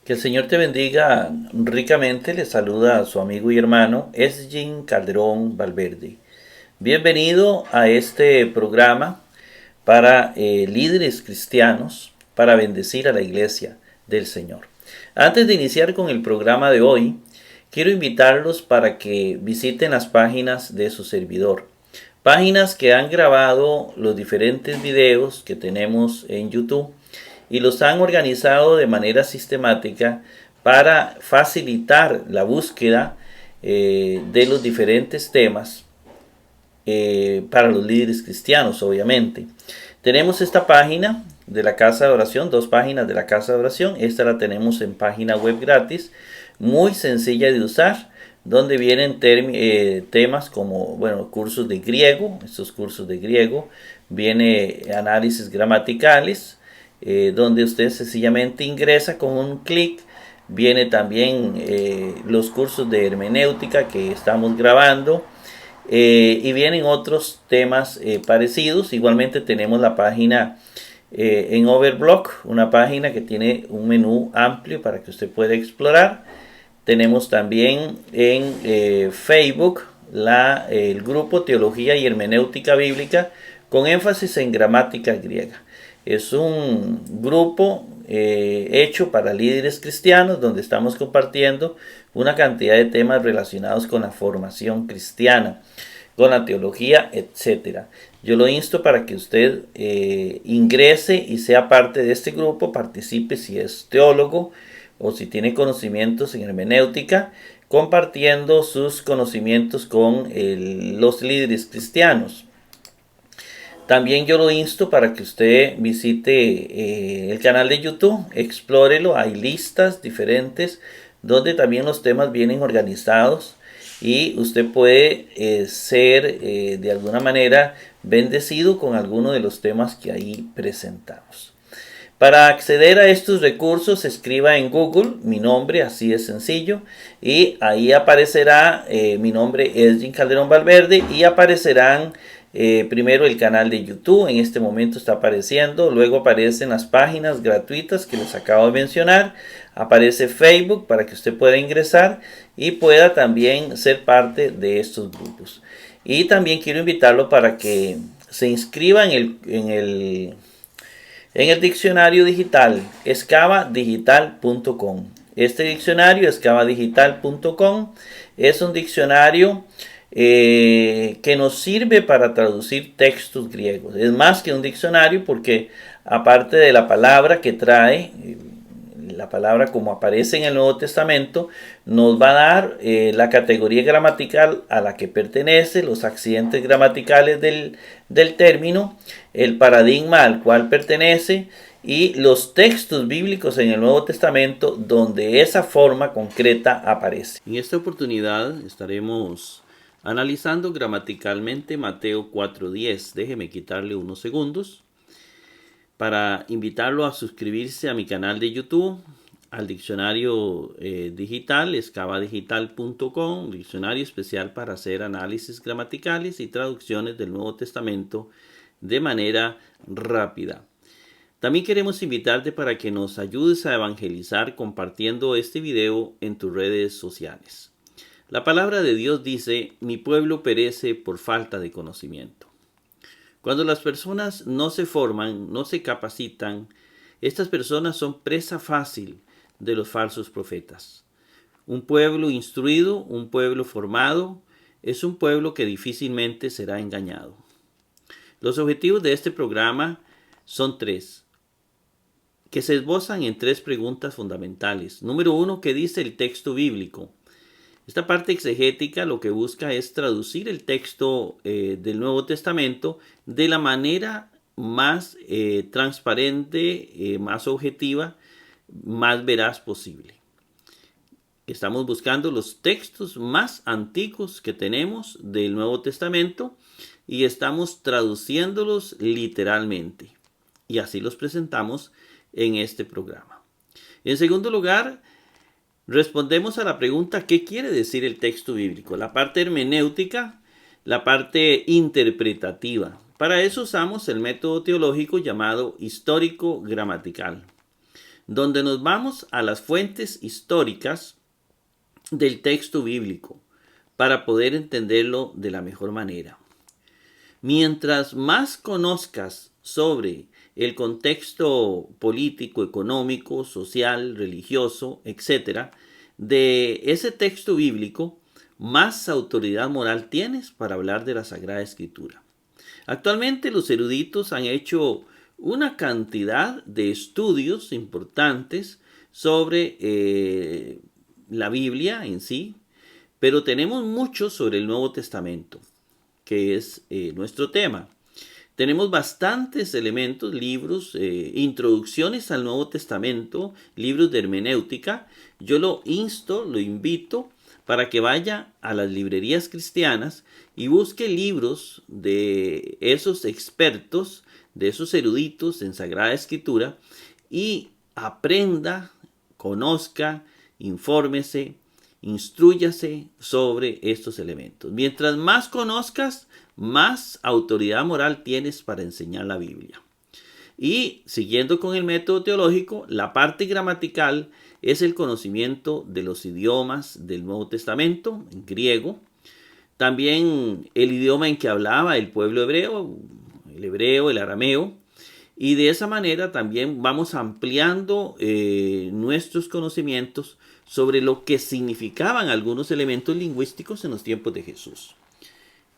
Que el Señor te bendiga ricamente. Le saluda a su amigo y hermano Esgin Calderón Valverde. Bienvenido a este programa para líderes cristianos para bendecir a la iglesia del Señor. Antes de iniciar con el programa de hoy, quiero invitarlos para que visiten las páginas de su servidor. Páginas que han grabado los diferentes videos que tenemos en YouTube y los han organizado de manera sistemática para facilitar la búsqueda de los diferentes temas para los líderes cristianos, obviamente. Tenemos esta página de la Casa de Oración, dos páginas de la Casa de Oración. Esta la tenemos en página web gratis, muy sencilla de usar, donde vienen temas como, bueno, cursos de griego. Estos cursos de griego, viene análisis gramaticales, donde usted sencillamente ingresa con un clic. Viene también los cursos de hermenéutica que estamos grabando, y vienen otros temas parecidos. Igualmente tenemos la página en Overblock, una página que tiene un menú amplio para que usted pueda explorar. Tenemos también en Facebook el grupo Teología y Hermenéutica Bíblica con énfasis en gramática griega. Es un grupo hecho para líderes cristianos donde estamos compartiendo una cantidad de temas relacionados con la formación cristiana, con la teología, etcétera. Yo lo insto para que usted ingrese y sea parte de este grupo, participe si es teólogo o si tiene conocimientos en hermenéutica, compartiendo sus conocimientos con los líderes cristianos. También yo lo insto para que usted visite el canal de YouTube, explórelo. Hay listas diferentes donde también los temas vienen organizados y usted puede ser de alguna manera bendecido con alguno de los temas que ahí presentamos. Para acceder a estos recursos, escriba en Google mi nombre, así de sencillo, y ahí aparecerá mi nombre, Esgin Calderón Valverde, y aparecerán primero el canal de YouTube. En este momento está apareciendo, luego aparecen las páginas gratuitas que les acabo de mencionar, aparece Facebook para que usted pueda ingresar y pueda también ser parte de estos grupos. Y también quiero invitarlo para que se inscriba en el diccionario digital escavadigital.com. Este diccionario, escavadigital.com, es un diccionario que nos sirve para traducir textos griegos. Es más que un diccionario porque aparte de la palabra que trae, la palabra como aparece en el Nuevo Testamento, nos va a dar la categoría gramatical a la que pertenece, los accidentes gramaticales del término, el paradigma al cual pertenece y los textos bíblicos en el Nuevo Testamento donde esa forma concreta aparece. En esta oportunidad estaremos analizando gramaticalmente Mateo 4:10. Déjeme quitarle unos segundos para invitarlo a suscribirse a mi canal de YouTube, al diccionario digital, escavadigital.com, diccionario especial para hacer análisis gramaticales y traducciones del Nuevo Testamento de manera rápida. También queremos invitarte para que nos ayudes a evangelizar compartiendo este video en tus redes sociales. La palabra de Dios dice: mi pueblo perece por falta de conocimiento. Cuando las personas no se forman, no se capacitan, estas personas son presa fácil de los falsos profetas. Un pueblo instruido, un pueblo formado, es un pueblo que difícilmente será engañado. Los objetivos de este programa son tres, que se esbozan en tres preguntas fundamentales. Número 1, ¿qué dice el texto bíblico? Esta parte exegética lo que busca es traducir el texto del Nuevo Testamento de la manera más transparente, más objetiva, más veraz posible. Estamos buscando los textos más antiguos que tenemos del Nuevo Testamento y estamos traduciéndolos literalmente. Y así los presentamos en este programa. En segundo lugar, respondemos a la pregunta: ¿qué quiere decir el texto bíblico? La parte hermenéutica, la parte interpretativa. Para eso usamos el método teológico llamado histórico-gramatical. donde nos vamos a las fuentes históricas del texto bíblico para poder entenderlo de la mejor manera. Mientras más conozcas sobre el contexto político, económico, social, religioso, etc., de ese texto bíblico, más autoridad moral tienes para hablar de la Sagrada Escritura. Actualmente los eruditos han hecho una cantidad de estudios importantes sobre la Biblia en sí, pero tenemos mucho sobre el Nuevo Testamento, que es nuestro tema. Tenemos bastantes elementos, libros, introducciones al Nuevo Testamento, libros de hermenéutica. Yo lo invito para que vaya a las librerías cristianas y busque libros de esos expertos, de esos eruditos en Sagrada Escritura y aprenda, conozca, infórmese, instrúyase sobre estos elementos. Mientras más conozcas, más autoridad moral tienes para enseñar la Biblia. Y siguiendo con el método teológico, la parte gramatical es el conocimiento de los idiomas del Nuevo Testamento, en griego. También el idioma en que hablaba el pueblo hebreo, el arameo. Y de esa manera también vamos ampliando nuestros conocimientos sobre lo que significaban algunos elementos lingüísticos en los tiempos de Jesús.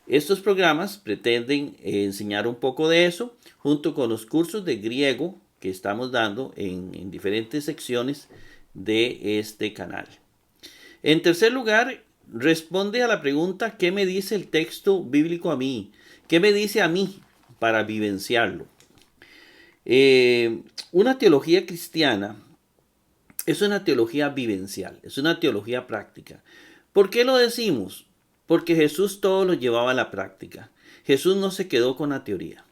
Estos programas pretenden enseñar un poco de eso, junto con los cursos de griego que estamos dando en diferentes secciones de este canal. En tercer lugar, responde a la pregunta: ¿qué me dice el texto bíblico a mí? ¿Qué me dice a mí para vivenciarlo? Una teología cristiana es una teología vivencial, es una teología práctica. ¿Por qué lo decimos? Porque Jesús todo lo llevaba a la práctica. Jesús no se quedó con la teoría.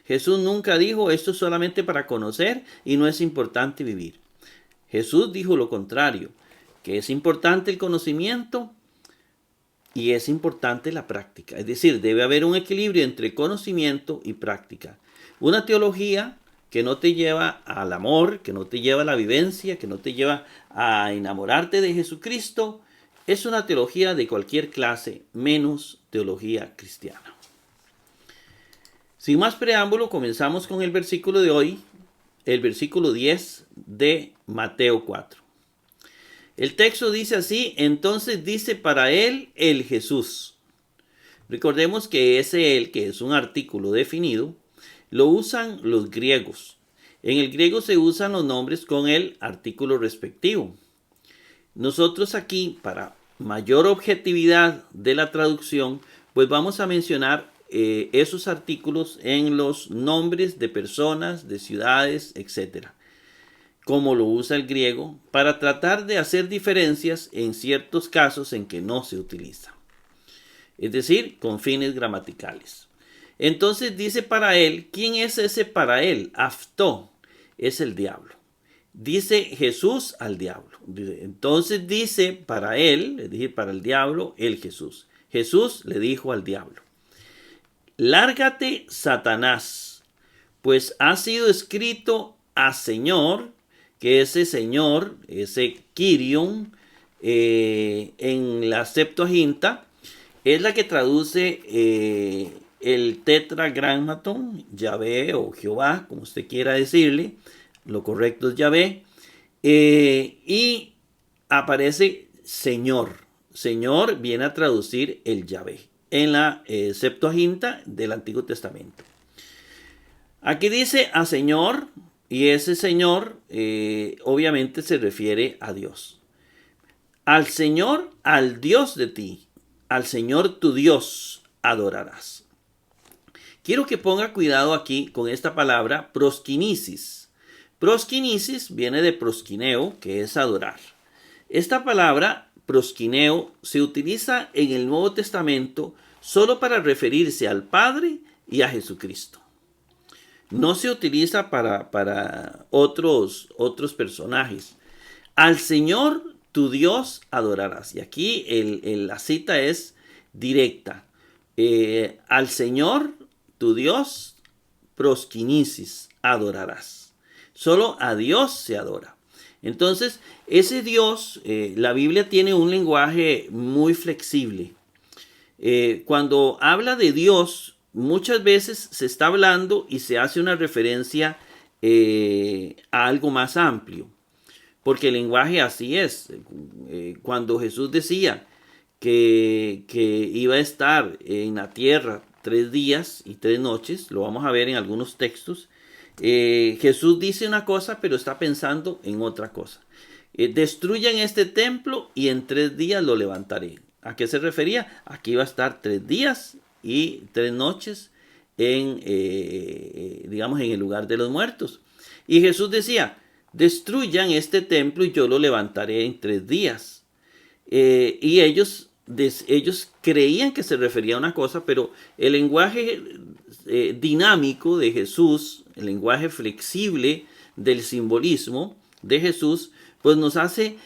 Jesús nunca dijo esto es solamente para conocer y no es importante vivir. Jesús dijo lo contrario, que es importante el conocimiento y es importante la práctica. Es decir, debe haber un equilibrio entre conocimiento y práctica. Una teología que no te lleva al amor, que no te lleva a la vivencia, que no te lleva a enamorarte de Jesucristo, es una teología de cualquier clase, menos teología cristiana. Sin más preámbulo, comenzamos con el versículo de hoy, el versículo 10 de Mateo 4. El texto dice así: entonces dice para él el Jesús. Recordemos que ese él, que es un artículo definido, lo usan los griegos. En el griego se usan los nombres con el artículo respectivo. Nosotros aquí, para mayor objetividad de la traducción, pues vamos a mencionar esos artículos en los nombres de personas, de ciudades, etc., como lo usa el griego, para tratar de hacer diferencias en ciertos casos en que no se utiliza. Es decir, con fines gramaticales. Entonces dice para él. ¿Quién es ese para él? Aftó, es el diablo. Dice Jesús al diablo. Entonces dice para él, es decir, para el diablo, el Jesús. Jesús le dijo al diablo: lárgate, Satanás, pues ha sido escrito a Señor, que ese Señor, ese Kyrion, en la Septuaginta, es la que traduce el tetragrámaton, Yahvé o Jehová, como usted quiera decirle. Lo correcto es Yahvé. Y aparece Señor. Señor viene a traducir el Yahvé en la Septuaginta del Antiguo Testamento. Aquí dice a Señor, y ese Señor obviamente se refiere a Dios. Al Señor, al Dios de ti, al Señor tu Dios adorarás. Quiero que ponga cuidado aquí con esta palabra proskinesis. Proskinesis viene de proskineo, que es adorar. Esta palabra proskineo se utiliza en el Nuevo Testamento solo para referirse al Padre y a Jesucristo. No se utiliza para otros personajes. Al Señor tu Dios adorarás. Y aquí la cita es directa. Al Señor tu Dios proskinesis adorarás. Solo a Dios se adora. Entonces, ese Dios, la Biblia tiene un lenguaje muy flexible. Cuando habla de Dios, muchas veces se está hablando y se hace una referencia a algo más amplio, porque el lenguaje así es. Cuando Jesús decía que iba a estar en la tierra 3 días y 3 noches, lo vamos a ver en algunos textos. Jesús dice una cosa, pero está pensando en otra cosa. Destruyan este templo y en 3 días lo levantaré. ¿A qué se refería? Aquí iba a estar 3 días y 3 noches digamos, en el lugar de los muertos. Y Jesús decía, destruyan este templo y yo lo levantaré en 3 días. Y ellos creían que se refería a una cosa, pero el lenguaje dinámico de Jesús, el lenguaje flexible del simbolismo de Jesús, pues nos hace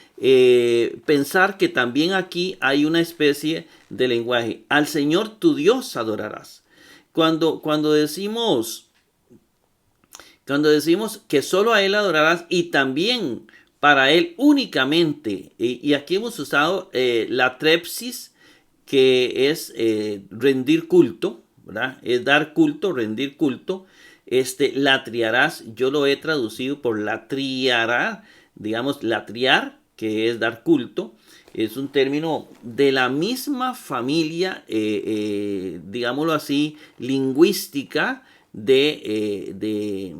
pensar que también aquí hay una especie de lenguaje. Al Señor tu Dios adorarás. Cuando decimos que solo a Él adorarás y también para Él únicamente, y aquí hemos usado la trepsis, que es rendir culto, ¿verdad? Es dar culto, rendir culto. Latriarás, yo lo he traducido por latriará, digamos, latriar, que es dar culto. Es un término de la misma familia, digámoslo así, lingüística de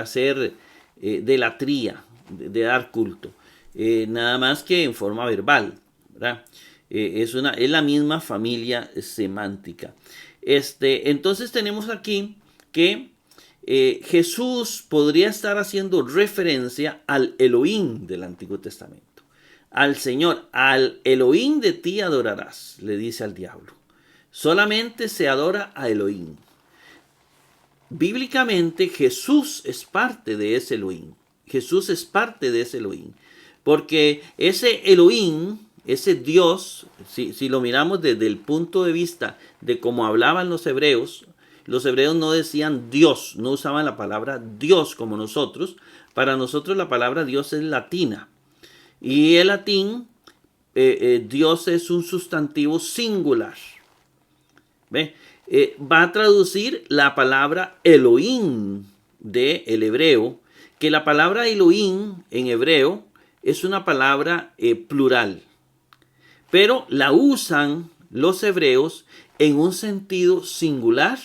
hacer de latría, de dar culto. Nada más que en forma verbal, ¿verdad? Es la misma familia semántica. Entonces tenemos aquí que Jesús podría estar haciendo referencia al Elohim del Antiguo Testamento. Al Señor, al Elohim de ti adorarás, le dice al diablo. Solamente se adora a Elohim. Bíblicamente Jesús es parte de ese Elohim. Jesús es parte de ese Elohim. Porque ese Elohim, ese Dios, si lo miramos desde el punto de vista de cómo hablaban los hebreos no decían Dios, no usaban la palabra Dios como nosotros. Para nosotros la palabra Dios es latina. Y el latín, Dios es un sustantivo singular. ¿Ve? Va a traducir la palabra Elohim del hebreo, que la palabra Elohim en hebreo es una palabra plural, pero la usan los hebreos en un sentido singular,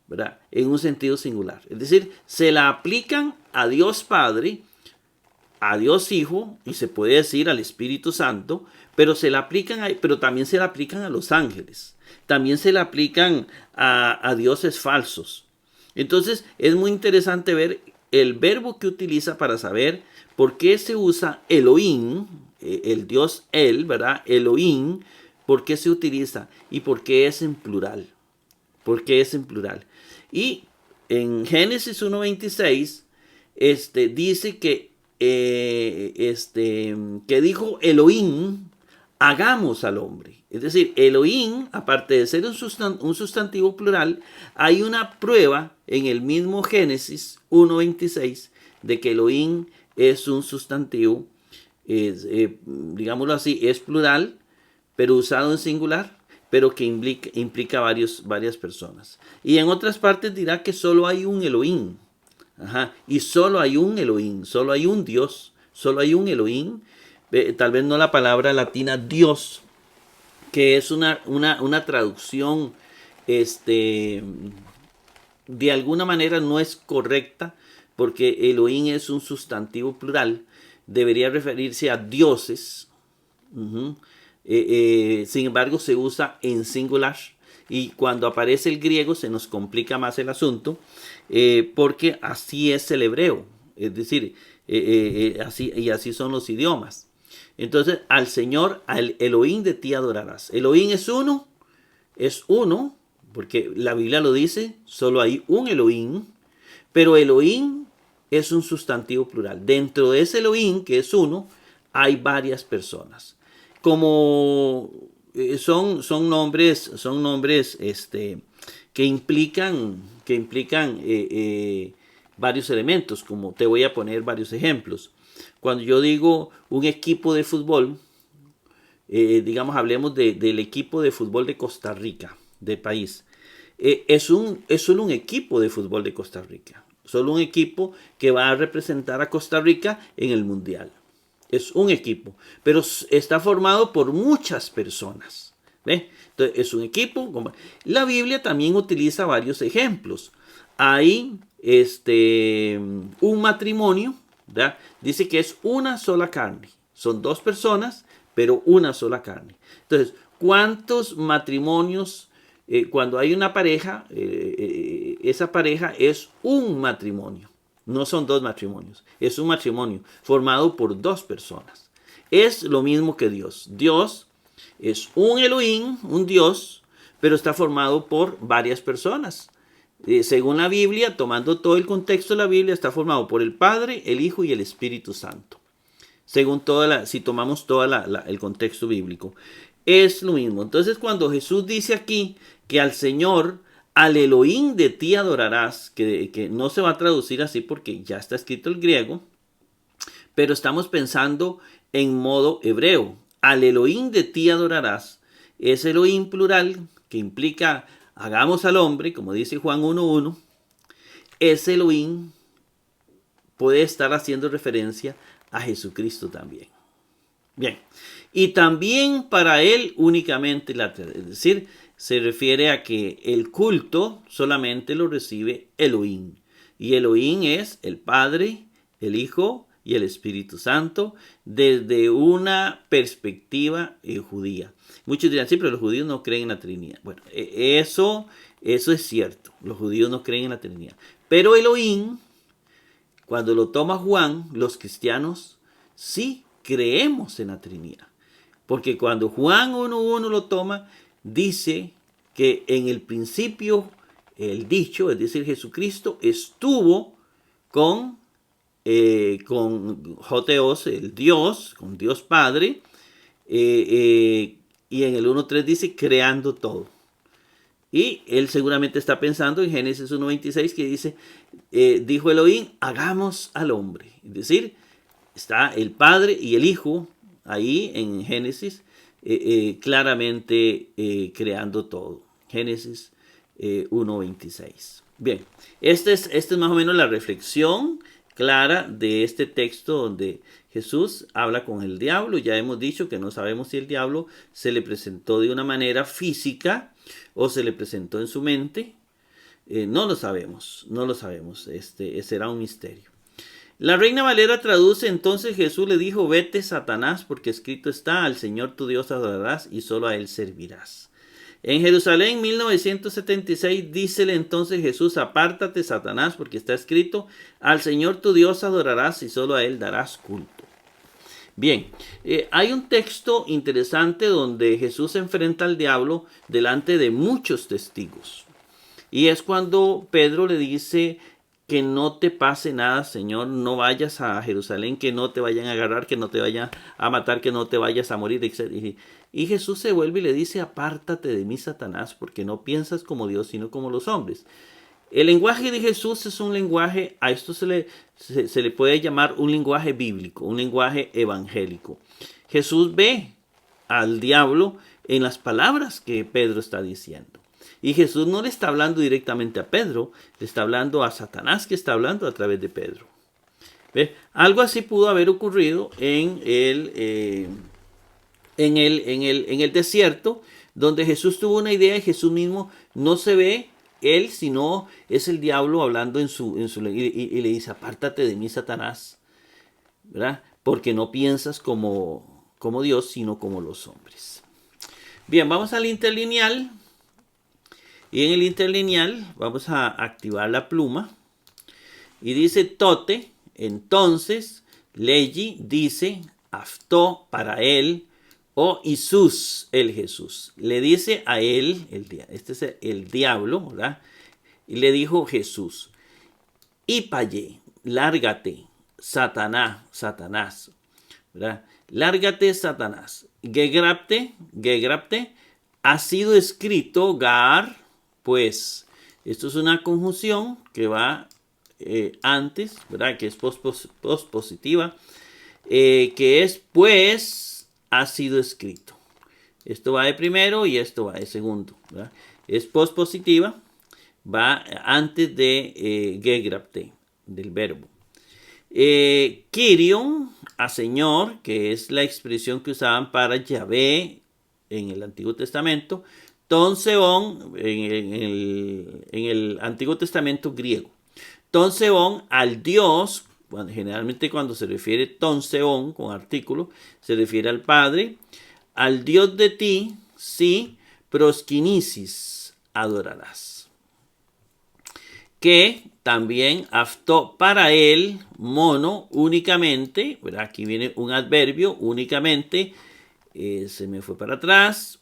¿verdad? En un sentido singular. Es decir, se la aplican a Dios Padre, a Dios Hijo, y se puede decir al Espíritu Santo, pero pero también se la aplican a los ángeles. También se le aplican a dioses falsos. Entonces es muy interesante ver el verbo que utiliza para saber por qué se usa Elohim, el dios El, ¿verdad? Elohim, por qué se utiliza y por qué es en plural. ¿Por qué es en plural? Y en Génesis 1:26 dice que dijo Elohim, hagamos al hombre. Es decir, Elohim, aparte de ser un sustantivo plural, hay una prueba en el mismo Génesis 1:26 de que Elohim es un sustantivo, digámoslo así, es plural, pero usado en singular, pero que implica varias personas. Y en otras partes dirá que solo hay un Elohim. Ajá, y solo hay un Elohim, solo hay un Dios, solo hay un Elohim. Tal vez no la palabra latina Dios, que es una traducción, de alguna manera no es correcta, porque Elohim es un sustantivo plural, debería referirse a dioses. Sin embargo, se usa en singular, y cuando aparece el griego se nos complica más el asunto, porque así es el hebreo, es decir, así son los idiomas. Entonces, al Señor, al Elohim de ti adorarás. Elohim es uno, porque la Biblia lo dice, solo hay un Elohim, pero Elohim es un sustantivo plural. Dentro de ese Elohim, que es uno, hay varias personas. Como son nombres que implican varios elementos, como te voy a poner varios ejemplos. Cuando yo digo un equipo de fútbol, digamos, hablemos del equipo de fútbol de Costa Rica, del país. Es solo un equipo de fútbol de Costa Rica. Solo un equipo que va a representar a Costa Rica en el Mundial. Es un equipo, pero está formado por muchas personas. ¿Ve? Entonces, es un equipo. La Biblia también utiliza varios ejemplos. Hay un matrimonio, ¿verdad? Dice que es una sola carne. Son dos personas, pero una sola carne. Entonces, ¿cuántos matrimonios? Cuando hay una pareja, esa pareja es un matrimonio. No son dos matrimonios. Es un matrimonio formado por dos personas. Es lo mismo que Dios. Dios es un Elohim, un Dios, pero está formado por varias personas. Según la Biblia, tomando todo el contexto de la Biblia, está formado por el Padre, el Hijo y el Espíritu Santo. Según si tomamos todo el contexto bíblico. Es lo mismo. Entonces, cuando Jesús dice aquí que al Señor, al Elohim de ti adorarás, que no se va a traducir así porque ya está escrito el griego, pero estamos pensando en modo hebreo. Al Elohim de ti adorarás. Es Elohim plural, que implica hagamos al hombre, como dice Juan 1:1. Ese Elohim puede estar haciendo referencia a Jesucristo también. Bien, y también para él únicamente es decir, se refiere a que el culto solamente lo recibe Elohim. Y Elohim es el Padre, el Hijo y el Espíritu Santo desde una perspectiva judía. Muchos dirán, sí, pero los judíos no creen en la Trinidad. Bueno, eso es cierto. Los judíos no creen en la Trinidad. Pero Elohim, cuando lo toma Juan, los cristianos sí creemos en la Trinidad. Porque cuando Juan 1:1 lo toma, dice que en el principio el dicho, es decir, Jesucristo, estuvo con Joteos, el Dios, con Dios Padre, y en el 1:3 dice creando todo. Y él seguramente está pensando en Génesis 1:26 que dice, dijo Elohim, hagamos al hombre. Es decir, está el Padre y el Hijo ahí en Génesis, claramente creando todo. Génesis 1:26. Bien, esta es más o menos la reflexión clara de este texto donde Jesús habla con el diablo. Ya hemos dicho que no sabemos si el diablo se le presentó de una manera física o se le presentó en su mente. No lo sabemos. Será un misterio. La Reina Valera traduce: entonces Jesús le dijo, vete Satanás, porque escrito está, al Señor tu Dios adorarás y solo a él servirás. En Jerusalén 1976 dícele entonces Jesús, apártate Satanás, porque está escrito, al Señor tu Dios adorarás y solo a él darás culto. Bien, hay un texto interesante donde Jesús se enfrenta al diablo delante de muchos testigos. Y es cuando Pedro le dice, que no te pase nada, Señor, no vayas a Jerusalén, que no te vayan a agarrar, que no te vayan a matar, que no te vayas a morir, etc. Y Jesús se vuelve y le dice, apártate de mí, Satanás, porque no piensas como Dios, sino como los hombres. El lenguaje de Jesús es un lenguaje, a esto se le puede llamar un lenguaje bíblico, un lenguaje evangélico. Jesús ve al diablo en las palabras que Pedro está diciendo. Y Jesús no le está hablando directamente a Pedro, le está hablando a Satanás, que está hablando a través de Pedro. ¿Ve? Algo así pudo haber ocurrido en el desierto, donde Jesús tuvo una idea y Jesús mismo no se ve él, sino es el diablo hablando y le dice, apártate de mí, Satanás, ¿verdad? Porque no piensas como Dios, sino como los hombres. Bien, vamos al interlineal. Y en el interlineal vamos a activar la pluma. Y dice tote, entonces, legi dice, aftó para él, o Isus, el Jesús. Le dice a él, este es el diablo, ¿verdad? Y le dijo Jesús, Ipaye, lárgate, Satanás, ¿verdad? Lárgate, Satanás. Gegrapte, ha sido escrito, gar, pues. Esto es una conjunción que va antes, ¿verdad? Que es pospositiva, que es pues ha sido escrito. Esto va de primero y esto va de segundo, ¿verdad? Es pospositiva, va antes de gegrapte, del verbo. Kyrion, a Señor, que es la expresión que usaban para Yahvé en el Antiguo Testamento. Ton Seon en el Antiguo Testamento griego. Ton Seon al Dios, generalmente cuando se refiere Ton Seon con artículo, se refiere al Padre. Al Dios de ti, sí, proskinisis adorarás. Que también aftó para él, mono, únicamente, ¿verdad? Aquí viene un adverbio, únicamente, se me fue para atrás.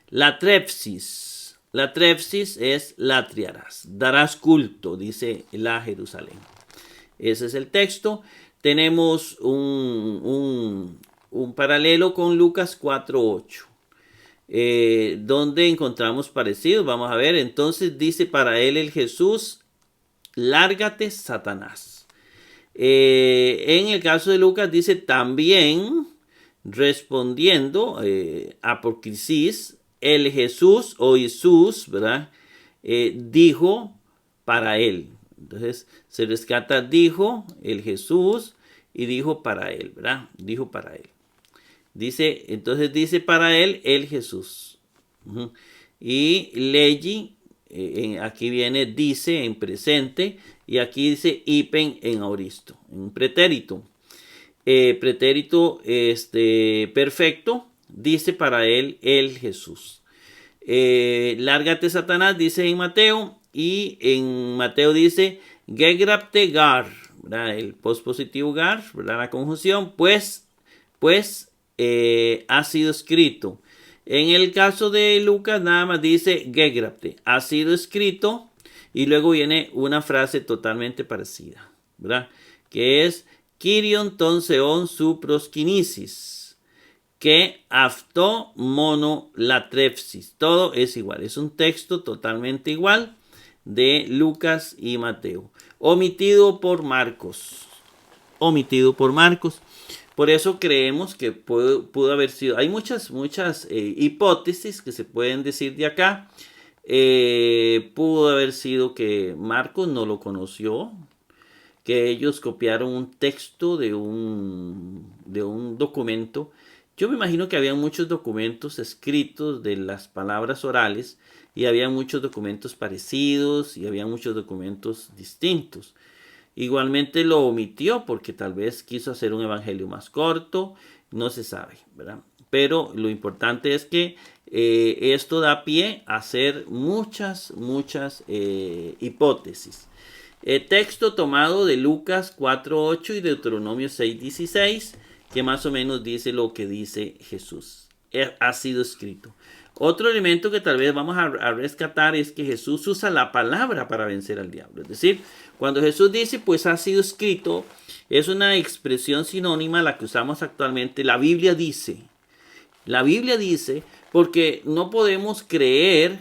La trepsis es latriarás, darás culto, dice la Jerusalén. Ese es el texto. Tenemos un paralelo con Lucas 4:8. Donde encontramos parecidos. Vamos a ver, entonces dice para él el Jesús, lárgate Satanás. En el caso de Lucas dice también, respondiendo, apocrisis, el Jesús o Jesús, ¿verdad? Dijo para él. Entonces se rescata, dijo el Jesús y dijo para él, ¿verdad? Dijo para él. Dice, entonces dice para él el Jesús. Y legi, aquí viene dice en presente, y aquí dice hipen en auristo, en pretérito. Pretérito perfecto, dice para él el Jesús. Lárgate Satanás, dice en Mateo, y en Mateo dice gegrapte gar, ¿verdad? El pospositivo gar, ¿verdad? La conjunción, pues ha sido escrito. En el caso de Lucas nada más dice gegrapte, ha sido escrito, y luego viene una frase totalmente parecida, ¿verdad? Que es Kyrion ton seon su proskinisis, que aftó mono latrepsis. Todo es igual, es un texto totalmente igual de Lucas y Mateo, omitido por Marcos. Por eso creemos que pudo haber sido. Hay muchas hipótesis que se pueden decir de acá. Pudo haber sido que Marcos no lo conoció, que ellos copiaron un texto de un documento. Yo me imagino que había muchos documentos escritos de las palabras orales y había muchos documentos parecidos y había muchos documentos distintos. Igualmente lo omitió porque tal vez quiso hacer un evangelio más corto, no se sabe, ¿verdad? Pero lo importante es que esto da pie a hacer muchas hipótesis. Texto tomado de Lucas 4:8 y Deuteronomio 6:16, que más o menos dice lo que dice Jesús. Ha sido escrito. Otro elemento que tal vez vamos a rescatar es que Jesús usa la palabra para vencer al diablo. Es decir, cuando Jesús dice, pues ha sido escrito, es una expresión sinónima a la que usamos actualmente. La Biblia dice, porque no podemos creer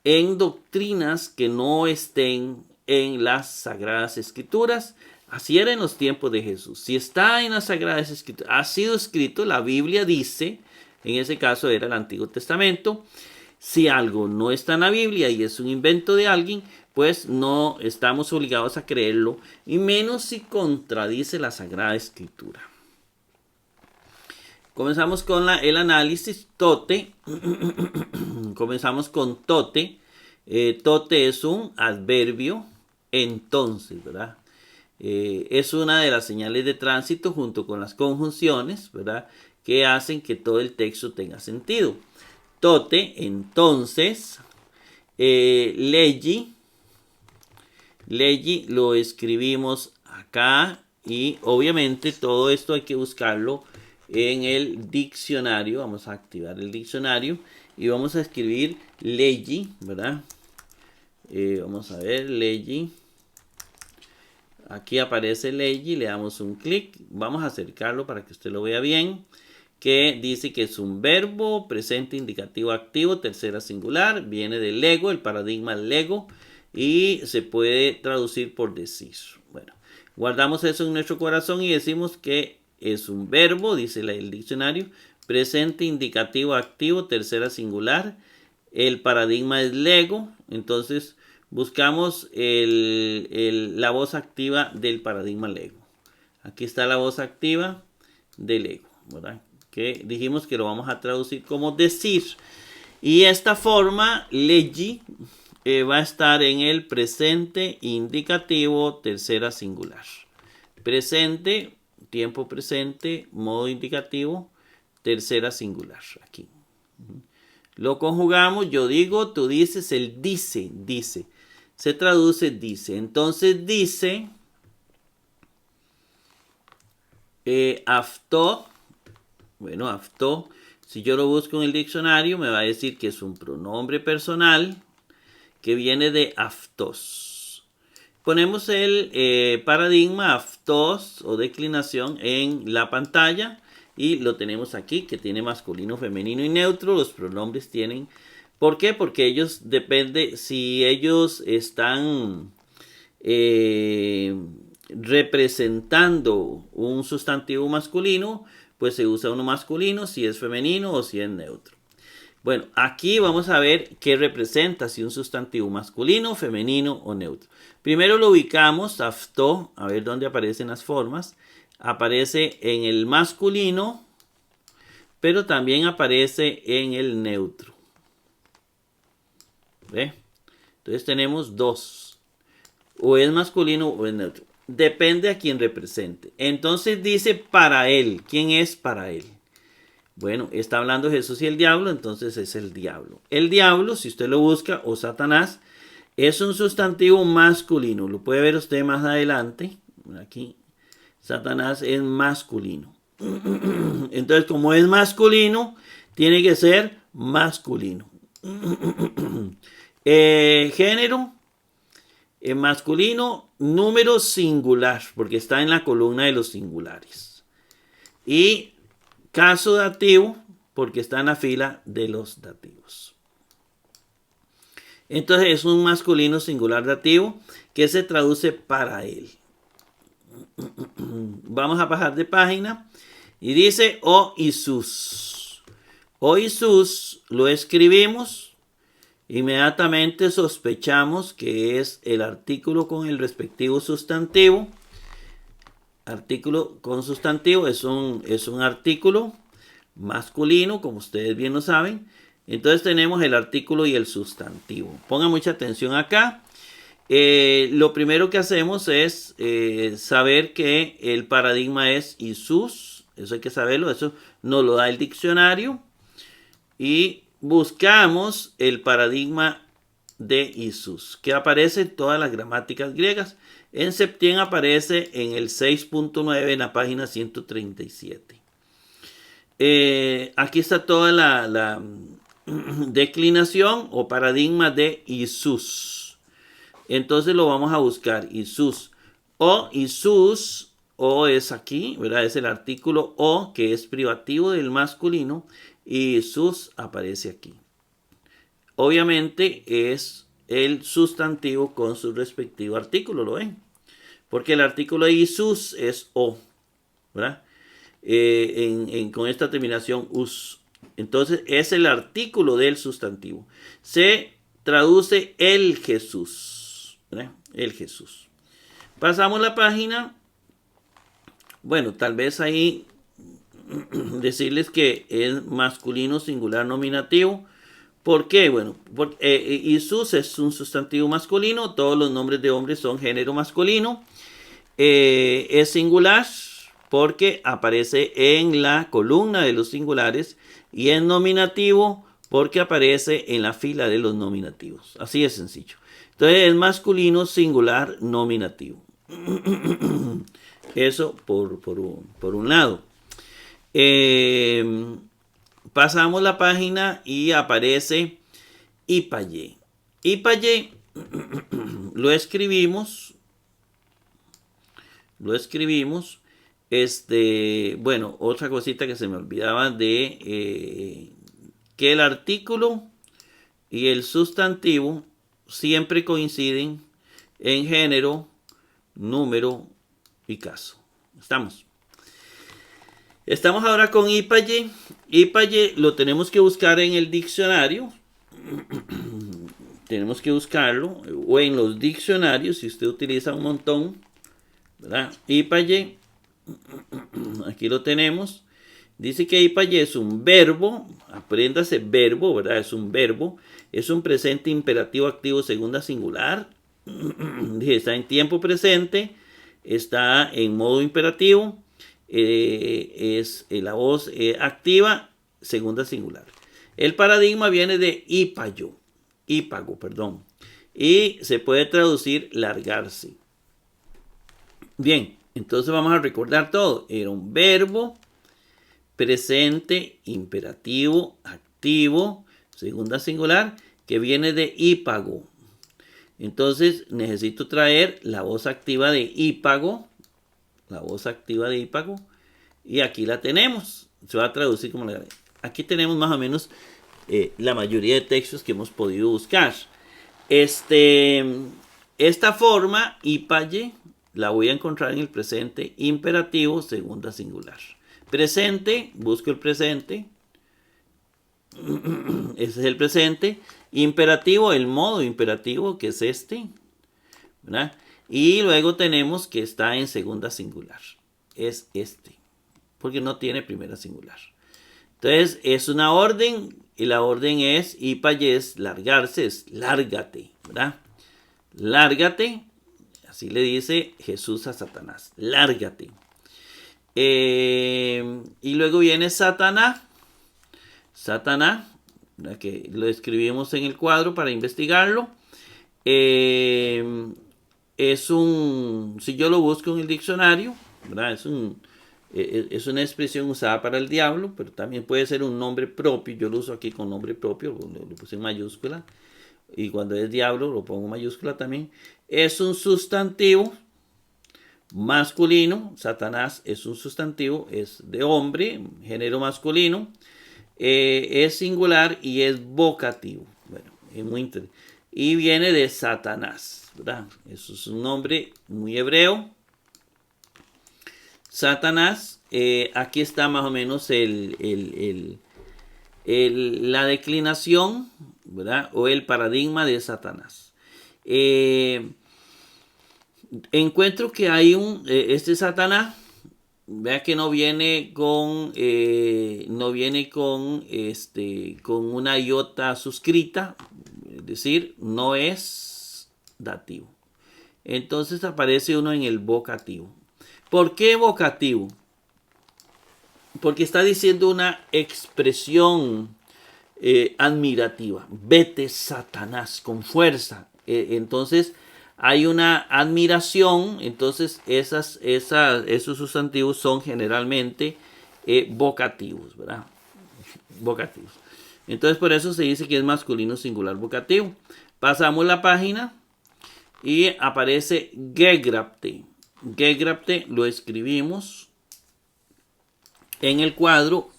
en doctrinas que no estén en las Sagradas Escrituras. Así era en los tiempos de Jesús. Si está en las Sagradas Escrituras, ha sido escrito, la Biblia dice, en ese caso era el Antiguo Testamento. Si algo no está en la Biblia y es un invento de alguien, pues no estamos obligados a creerlo, y menos si contradice la Sagrada Escritura. Comenzamos con el análisis tote. Comenzamos con tote. Tote es un adverbio entonces, ¿verdad? Es una de las señales de tránsito junto con las conjunciones, ¿verdad? Que hacen que todo el texto tenga sentido. Tote, entonces. Legi lo escribimos acá, y obviamente todo esto hay que buscarlo en el diccionario. Vamos a activar el diccionario y vamos a escribir legi, ¿verdad? Vamos a ver, legi. Aquí aparece legi, le damos un clic. Vamos a acercarlo para que usted lo vea bien. Que dice que es un verbo, presente, indicativo, activo, tercera singular. Viene del lego, el paradigma lego. y se puede traducir por decir. Bueno, guardamos eso en nuestro corazón y decimos que es un verbo, dice el diccionario, presente, indicativo, activo, tercera singular. El paradigma es lego, entonces buscamos la voz activa del paradigma lego. Aquí está la voz activa del lego, ¿verdad? Que dijimos que lo vamos a traducir como decir. Y esta forma, leggi, va a estar en el presente indicativo tercera singular. Presente, tiempo presente, modo indicativo, tercera singular. Aquí. Lo conjugamos, yo digo, tú dices, él dice, dice. Se traduce dice. Entonces dice, aftó. Bueno, aftó. Si yo lo busco en el diccionario, me va a decir que es un pronombre personal que viene de aftos. Ponemos el paradigma aftos o declinación en la pantalla y lo tenemos aquí, que tiene masculino, femenino y neutro. Los pronombres tienen. ¿Por qué? Porque ellos depende si ellos están representando un sustantivo masculino, pues se usa uno masculino, si es femenino o si es neutro. Bueno, aquí vamos a ver qué representa, si un sustantivo masculino, femenino o neutro. Primero lo ubicamos, aftó, a ver dónde aparecen las formas. Aparece en el masculino, pero también aparece en el neutro. ¿Ve? Entonces tenemos dos. O es masculino o es neutro. Depende a quién represente. Entonces dice para él. ¿Quién es para él? Bueno, está hablando Jesús y el diablo, entonces es el diablo. El diablo, si usted lo busca, o Satanás, es un sustantivo masculino. Lo puede ver usted más adelante. Aquí, Satanás es masculino. Entonces, como es masculino, tiene que ser masculino. Género, masculino, número singular, porque está en la columna de los singulares. Y caso dativo, porque está en la fila de los dativos. Entonces es un masculino singular dativo que se traduce para él. Vamos a bajar de página y dice o Jesús. O Jesús lo escribimos, inmediatamente sospechamos que es el artículo con el respectivo sustantivo. Artículo con sustantivo es un artículo masculino, como ustedes bien lo saben. Entonces tenemos el artículo y el sustantivo. Pongan mucha atención acá. Lo primero que hacemos es saber que el paradigma es Jesús. Eso hay que saberlo. Eso nos lo da el diccionario. Y buscamos el paradigma de Jesús, que aparece en todas las gramáticas griegas. En Septien aparece en el 6.9 en la página 137. Aquí está toda la declinación o paradigma de Jesús. Entonces lo vamos a buscar. Jesús. O Jesús. O es aquí, ¿verdad? Es el artículo o, que es privativo del masculino. Y Jesús aparece aquí. Obviamente es el sustantivo con su respectivo artículo, ¿lo ven? Porque el artículo de Jesús es o, ¿verdad? Con esta terminación us. Entonces es el artículo del sustantivo. Se traduce el Jesús, ¿verdad? El Jesús. Pasamos la página. Bueno, tal vez ahí decirles que es masculino singular nominativo. ¿Por qué? Bueno, Jesús es un sustantivo masculino. Todos los nombres de hombres son género masculino. Es singular porque aparece en la columna de los singulares. Y es nominativo porque aparece en la fila de los nominativos. Así de sencillo. Entonces es masculino singular nominativo. Eso por un lado. Pasamos la página y aparece Ipaye. Ipaye lo escribimos. Bueno, otra cosita que se me olvidaba de que el artículo y el sustantivo siempre coinciden en género, número y caso. Estamos ahora con Ipaye. Ipaye lo tenemos que buscar en el diccionario. Tenemos que buscarlo. O en los diccionarios, si usted utiliza un montón. ¿Verdad? Ipaye. Aquí lo tenemos. Dice que Ipaye es un verbo. Apréndase verbo, ¿verdad? Es un verbo. Es un presente imperativo activo segunda singular. Está en tiempo presente. Está en modo imperativo. Es la voz activa, segunda singular. El paradigma viene de ípago, perdón, y se puede traducir largarse. Bien, entonces vamos a recordar todo. Era un verbo, presente, imperativo, activo, segunda singular, que viene de ípago. Entonces necesito traer la voz activa de ípago. La voz activa de ípago. Y aquí la tenemos. Se va a traducir como la... Aquí tenemos más o menos la mayoría de textos que hemos podido buscar. Esta forma, Ipaye, la voy a encontrar en el presente imperativo, segunda singular. Presente, busco el presente. Ese es el presente. Imperativo, el modo imperativo, que es este. ¿Verdad? Y luego tenemos que está en segunda singular. Es este. Porque no tiene primera singular. Entonces es una orden. Y la orden es Ipaye, es largarse, es lárgate. ¿Verdad? Lárgate. Así le dice Jesús a Satanás. Lárgate. Y luego viene Satanás. Satanás. Que lo escribimos en el cuadro para investigarlo. Es si yo lo busco en el diccionario, ¿verdad? Es una expresión usada para el diablo, pero también puede ser un nombre propio. Yo lo uso aquí con nombre propio, lo puse en mayúscula. Y cuando es diablo lo pongo en mayúscula también. Es un sustantivo masculino. Satanás es un sustantivo, es de hombre, género masculino. Es singular y es vocativo. Bueno, es muy interesante. Y viene de Satanás, ¿verdad? Eso es un nombre muy hebreo. Satanás, aquí está más o menos la declinación, ¿verdad? O el paradigma de Satanás. Encuentro que hay este Satanás, vea que no viene con una iota suscrita, es decir, no es dativo. Entonces aparece uno en el vocativo. ¿Por qué vocativo? Porque está diciendo una expresión admirativa. Vete, Satanás, con fuerza. Entonces hay una admiración. Entonces esos sustantivos son generalmente vocativos, ¿verdad? Vocativos. Entonces por eso se dice que es masculino singular vocativo. Pasamos la página y aparece gegrapte. Gegrapte lo escribimos en el cuadro,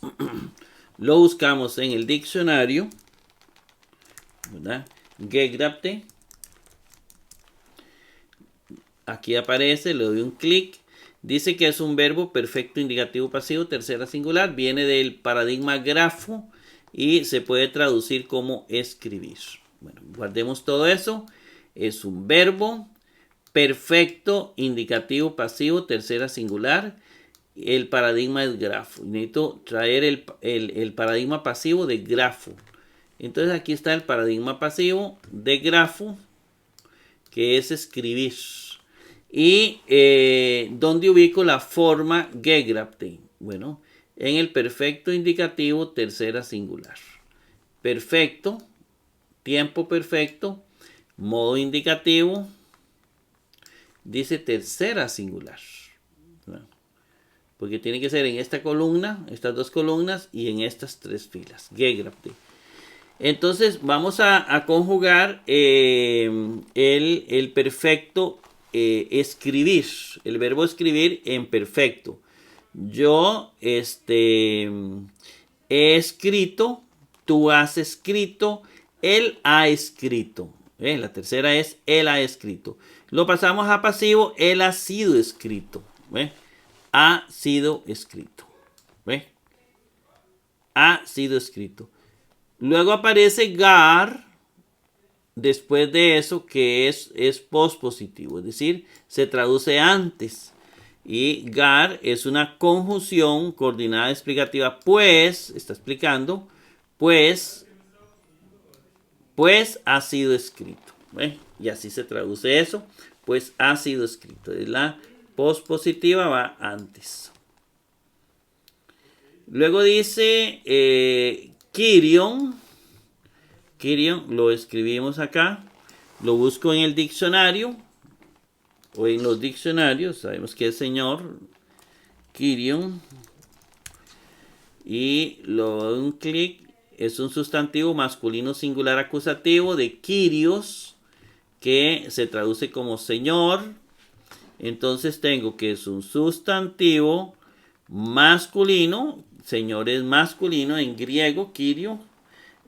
lo buscamos en el diccionario, ¿verdad? Gegrapte. Aquí aparece, le doy un clic. Dice que es un verbo perfecto indicativo pasivo, tercera singular. Viene del paradigma grafo y se puede traducir como escribir. Bueno, guardemos todo eso. Es un verbo perfecto indicativo pasivo, tercera singular. El paradigma es grafo. Necesito traer el paradigma pasivo de grafo. Entonces aquí está el paradigma pasivo de grafo, que es escribir. Y ¿dónde ubico la forma gegrapte? Bueno, en el perfecto indicativo tercera singular. Perfecto, tiempo perfecto, modo indicativo, dice tercera singular. Porque tiene que ser en esta columna, estas dos columnas y en estas tres filas. Gegrapte. Entonces vamos a conjugar el perfecto escribir, el verbo escribir en perfecto. Yo he escrito, tú has escrito, él ha escrito. La tercera es él ha escrito. Lo pasamos a pasivo, él ha sido escrito. Ha sido escrito. Ha sido escrito. Luego aparece gar después de eso, que es pospositivo, es decir, se traduce antes. Y gar es una conjunción coordinada explicativa, pues, está explicando, pues ha sido escrito. Y así se traduce eso, pues ha sido escrito. La pospositiva va antes. Luego dice Kyrion. Kyrion lo escribimos acá. Lo busco en el diccionario. O en los diccionarios. Sabemos que es Señor. Kyrion. Y lo doy un clic. Es un sustantivo masculino singular acusativo de Kyrios, que se traduce como Señor. Entonces tengo que es un sustantivo masculino. Señor es masculino en griego, Kyrio.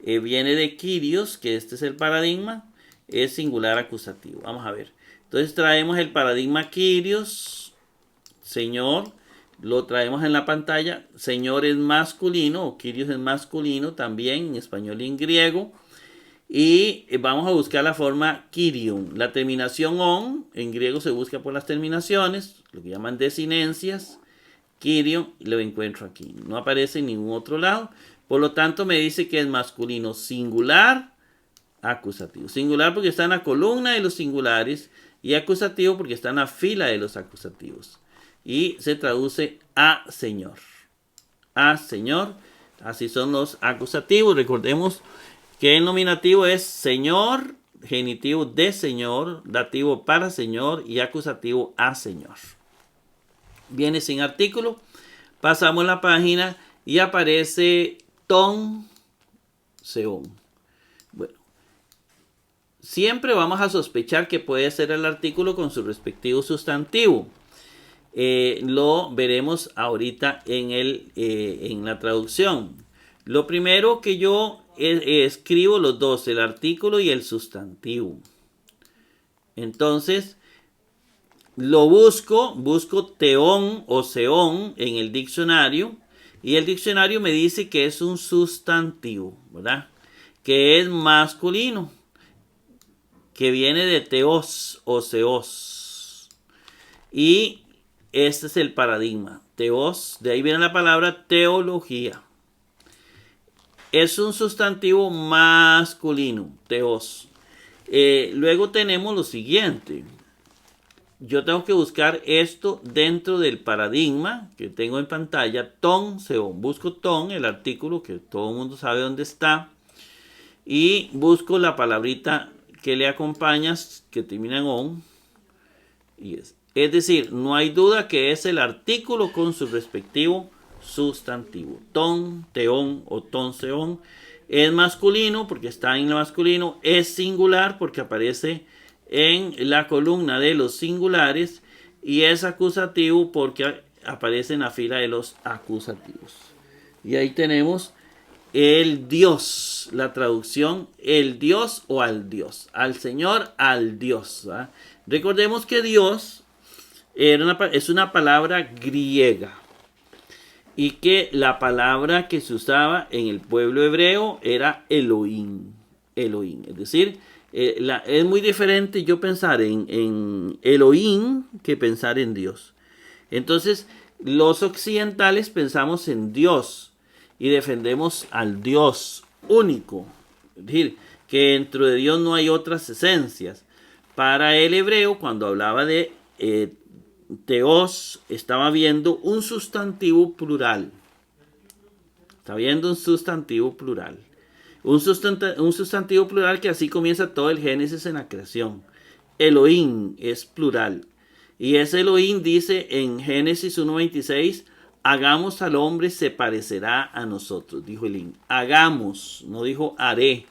Viene de Kyrios, que este es el paradigma. Es singular acusativo. Vamos a ver. Entonces traemos el paradigma Kyrios, Señor. Lo traemos en la pantalla. Señor es masculino, o Kyrios es masculino también en español y en griego. Y vamos a buscar la forma Kyrion. La terminación on, en griego se busca por las terminaciones, lo que llaman desinencias. Kyrion, lo encuentro aquí. No aparece en ningún otro lado. Por lo tanto, me dice que es masculino singular, acusativo. Singular porque está en la columna de los singulares y acusativo porque está en la fila de los acusativos. Y se traduce a Señor. A Señor. Así son los acusativos. Recordemos que el nominativo es Señor, genitivo de Señor, dativo para Señor y acusativo a Señor. Viene sin artículo. Pasamos la página y aparece ton seón. Bueno, siempre vamos a sospechar que puede ser el artículo con su respectivo sustantivo. Lo veremos ahorita en la traducción. Lo primero que yo escribo los dos, el artículo y el sustantivo. Entonces, lo busco teón o seón en el diccionario. Y el diccionario me dice que es un sustantivo, ¿verdad? Que es masculino. Que viene de teos o seos. Y este es el paradigma. Teos, de ahí viene la palabra teología. Es un sustantivo masculino, teos. Luego tenemos lo siguiente. Yo tengo que buscar esto dentro del paradigma que tengo en pantalla. Ton, seón. Busco ton, el artículo que todo el mundo sabe dónde está. Y busco la palabrita que le acompaña, que termina en on. Y es decir, no hay duda que es el artículo con su respectivo sustantivo. Ton, teón o ton, seón. Es masculino porque está en el masculino. Es singular porque aparece en la columna de los singulares. Y es acusativo porque aparece en la fila de los acusativos. Y ahí tenemos el Dios. La traducción, el Dios o al Dios. Al Señor, al Dios. ¿Verdad? Recordemos que Dios es una palabra griega. Y que la palabra que se usaba en el pueblo hebreo era Elohim. Elohim. Es decir, es muy diferente yo pensar en Elohim que pensar en Dios. Entonces, los occidentales pensamos en Dios y defendemos al Dios único. Es decir, que dentro de Dios no hay otras esencias. Para el hebreo, cuando hablaba de teos, estaba viendo un sustantivo plural. Está viendo un sustantivo plural. Un sustantivo plural que así comienza todo el Génesis en la creación. Elohim es plural. Y ese Elohim dice en Génesis 1:26, hagamos al hombre, se parecerá a nosotros, dijo Elohim. Hagamos, no dijo haré.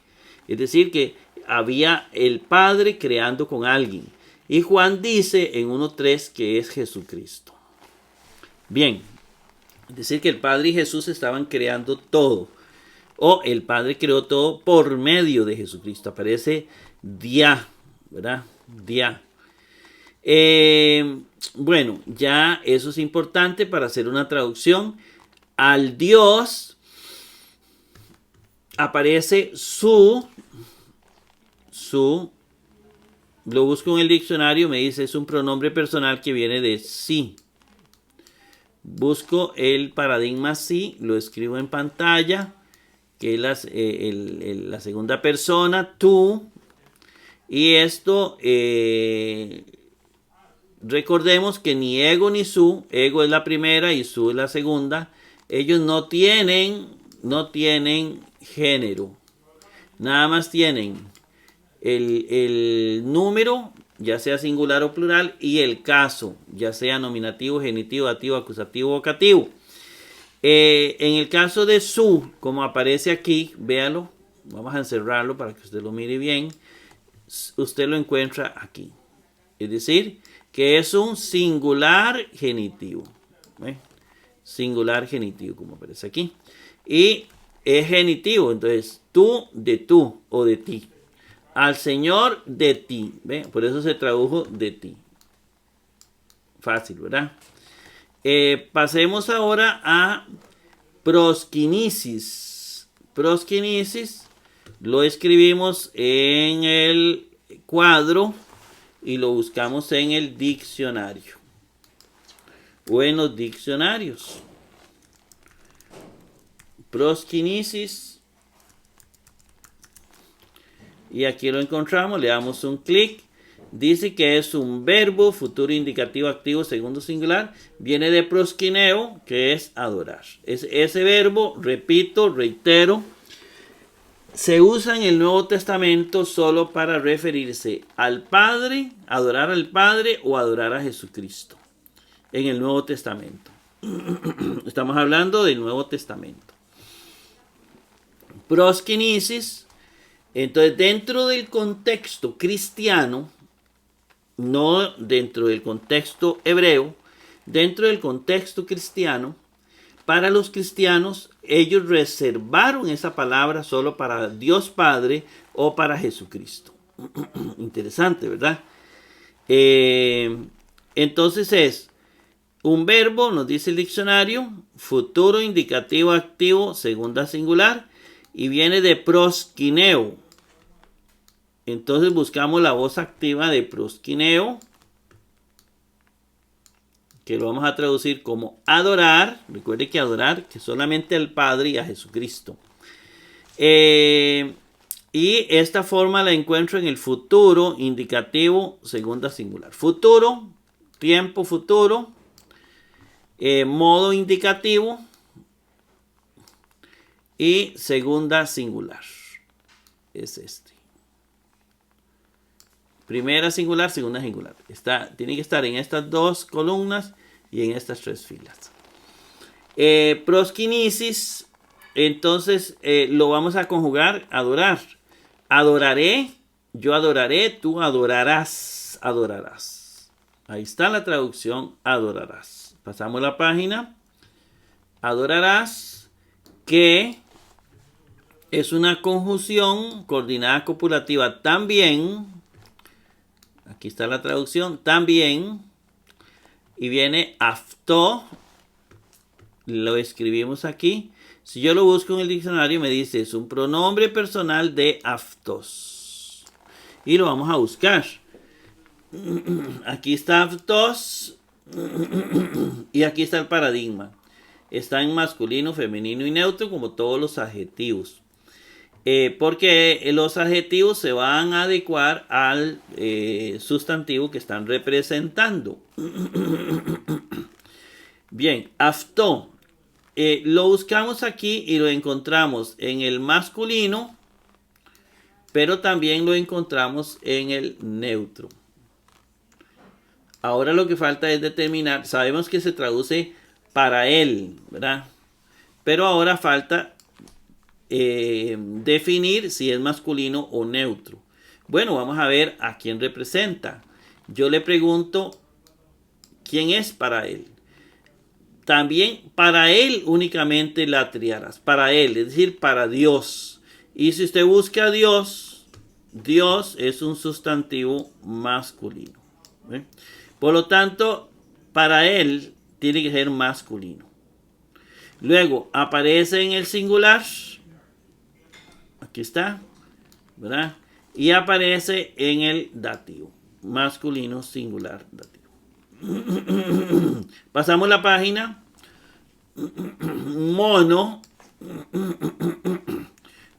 Es decir, que había el Padre creando con alguien. Y Juan dice en 1:3 que es Jesucristo. Bien, es decir, que el Padre y Jesús estaban creando todo. o el Padre creó todo por medio de Jesucristo. Aparece dia, ¿verdad? Dia. Bueno, ya eso es importante para hacer una traducción. Al Dios aparece su, lo busco en el diccionario, me dice es un pronombre personal que viene de sí. Busco el paradigma sí, lo escribo en pantalla, que es la segunda persona, tú. Y esto, recordemos que ni ego ni su, ego es la primera y su es la segunda, ellos no tienen género, nada más tienen el número, ya sea singular o plural, y el caso, ya sea nominativo, genitivo, dativo, acusativo, vocativo. En el caso de su, como aparece aquí, véalo, vamos a encerrarlo para que usted lo mire bien, usted lo encuentra aquí. Es decir, que es un singular genitivo. Singular genitivo, como aparece aquí. Y es genitivo, entonces tú o de ti. Al Señor de ti. ¿Ve? Por eso se tradujo de ti. Fácil, ¿verdad? Pasemos ahora a proskinesis. Proskinesis lo escribimos en el cuadro y lo buscamos en el diccionario o en los diccionarios. Proskinesis, y aquí lo encontramos, le damos un clic. Dice que es un verbo, futuro indicativo activo, segundo singular. Viene de proskineo, que es adorar. Ese verbo, repito, reitero, se usa en el Nuevo Testamento solo para referirse al Padre, adorar al Padre o adorar a Jesucristo. En el Nuevo Testamento. Estamos hablando del Nuevo Testamento. Proskinesis. Entonces, dentro del contexto cristiano, no dentro del contexto hebreo, dentro del contexto cristiano, para los cristianos, ellos reservaron esa palabra solo para Dios Padre o para Jesucristo. Interesante, ¿verdad? Entonces es un verbo, nos dice el diccionario, futuro indicativo activo, segunda singular, y viene de proskineo. Entonces buscamos la voz activa de proskineo, que lo vamos a traducir como adorar. Recuerde que adorar, que solamente al Padre y a Jesucristo. Y esta forma la encuentro en el futuro indicativo, segunda singular. Futuro, tiempo futuro, modo indicativo y segunda singular. Es este. Primera singular, segunda singular. Tiene que estar en estas dos columnas y en estas tres filas. Proskinesis, entonces lo vamos a conjugar, adorar. Adoraré, yo adoraré, tú adorarás, adorarás. Ahí está la traducción, adorarás. Pasamos la página. Adorarás, que es una conjunción coordinada copulativa también. Aquí está la traducción, también. Y viene afto. Lo escribimos aquí. Si yo lo busco en el diccionario me dice es un pronombre personal de aftos. Y lo vamos a buscar. Aquí está aftos. Y aquí está el paradigma. Está en masculino, femenino y neutro como todos los adjetivos. Porque los adjetivos se van a adecuar al sustantivo que están representando. Bien, afto. Lo buscamos aquí y lo encontramos en el masculino, pero también lo encontramos en el neutro. Ahora lo que falta es determinar, sabemos que se traduce para él, ¿verdad? Pero ahora falta definir si es masculino o neutro. Bueno, vamos a ver a quién representa. Yo le pregunto, ¿quién es para él? también para Él únicamente la triarás. Para Él, es decir, para Dios. Y si usted busca a Dios, Dios es un sustantivo masculino. ¿Ve? Por lo tanto, para Él tiene que ser masculino. Luego, aparece en el singular. Aquí está, ¿verdad? Y aparece en el dativo. Masculino, singular, dativo. Pasamos la página. Mono.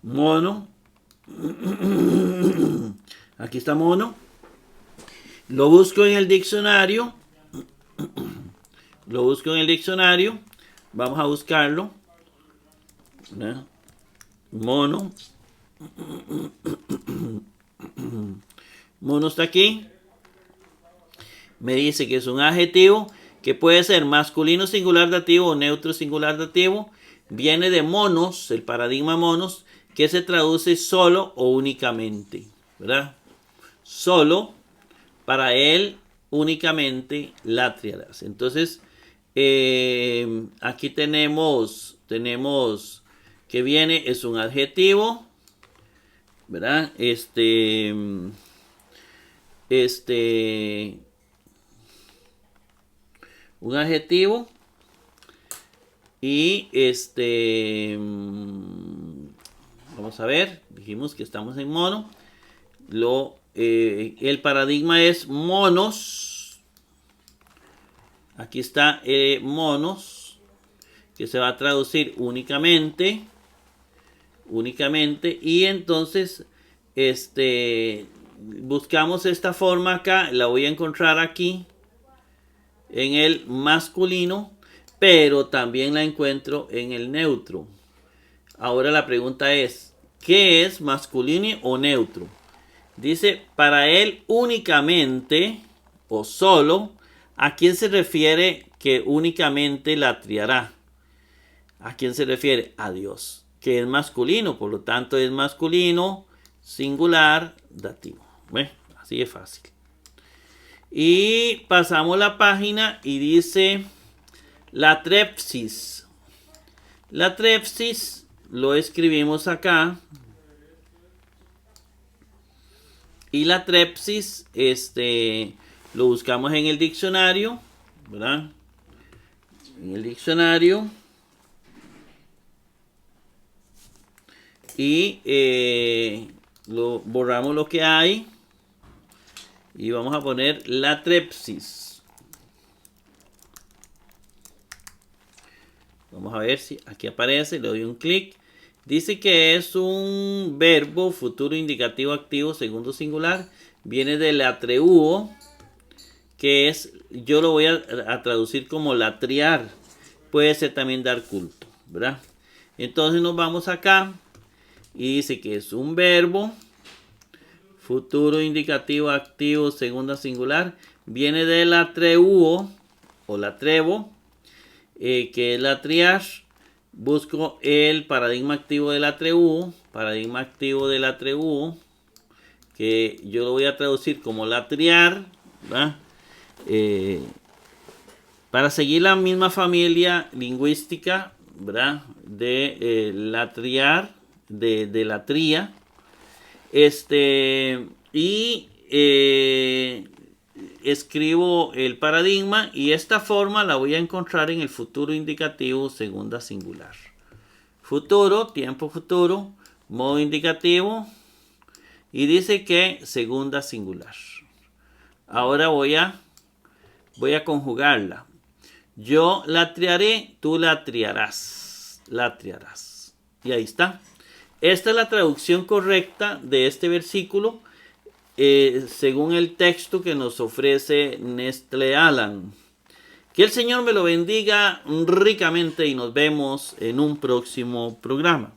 Mono. Aquí está mono. Lo busco en el diccionario. Lo busco en el diccionario. Vamos a buscarlo. ¿Verdad? Mono. Mono está aquí. Me dice que es un adjetivo que puede ser masculino singular dativo o neutro singular dativo. Viene de monos, el paradigma monos, que se traduce solo o únicamente, ¿verdad? Solo, para él, únicamente la triarás. Entonces, aquí tenemos que viene, es un adjetivo, ¿verdad? Un adjetivo y vamos a ver, dijimos que estamos en mono. El paradigma es monos. Aquí está monos, que se va a traducir únicamente, y entonces buscamos esta forma acá, la voy a encontrar aquí en el masculino, pero también la encuentro en el neutro. Ahora la pregunta es, ¿qué es masculino o neutro? Dice, para él únicamente o solo. ¿A quién se refiere que únicamente la triará? ¿A quién se refiere? A Dios, que es masculino, por lo tanto es masculino, singular, dativo. ¿Ve? Así de fácil. Y pasamos la página y dice la trepsis. La trepsis lo escribimos acá. Y la trepsis, lo buscamos en el diccionario, ¿verdad? En el diccionario. Y borramos lo que hay. Y vamos a poner la trepsis. Vamos a ver si aquí aparece, le doy un clic. Dice que es un verbo futuro indicativo activo segundo singular. Viene del atreuo, que es, yo lo voy a traducir como latriar. Puede ser también dar culto, ¿verdad? Entonces nos vamos acá y dice que es un verbo futuro indicativo activo segunda singular. Viene del atreuo o latrevo, que es latriar. Busco el paradigma activo del atreuo, que yo lo voy a traducir como latriar, ¿verdad? Para seguir la misma familia lingüística, ¿verdad? De latriar, de latría. Escribo el paradigma y esta forma la voy a encontrar en el futuro indicativo segunda singular. Futuro, tiempo futuro, modo indicativo y dice que segunda singular. Ahora voy a conjugarla. Yo la triaré, tú la triarás. Y ahí está. Esta es la traducción correcta de este versículo. Según el texto que nos ofrece Nestle Aland. Que el Señor me lo bendiga ricamente y nos vemos en un próximo programa.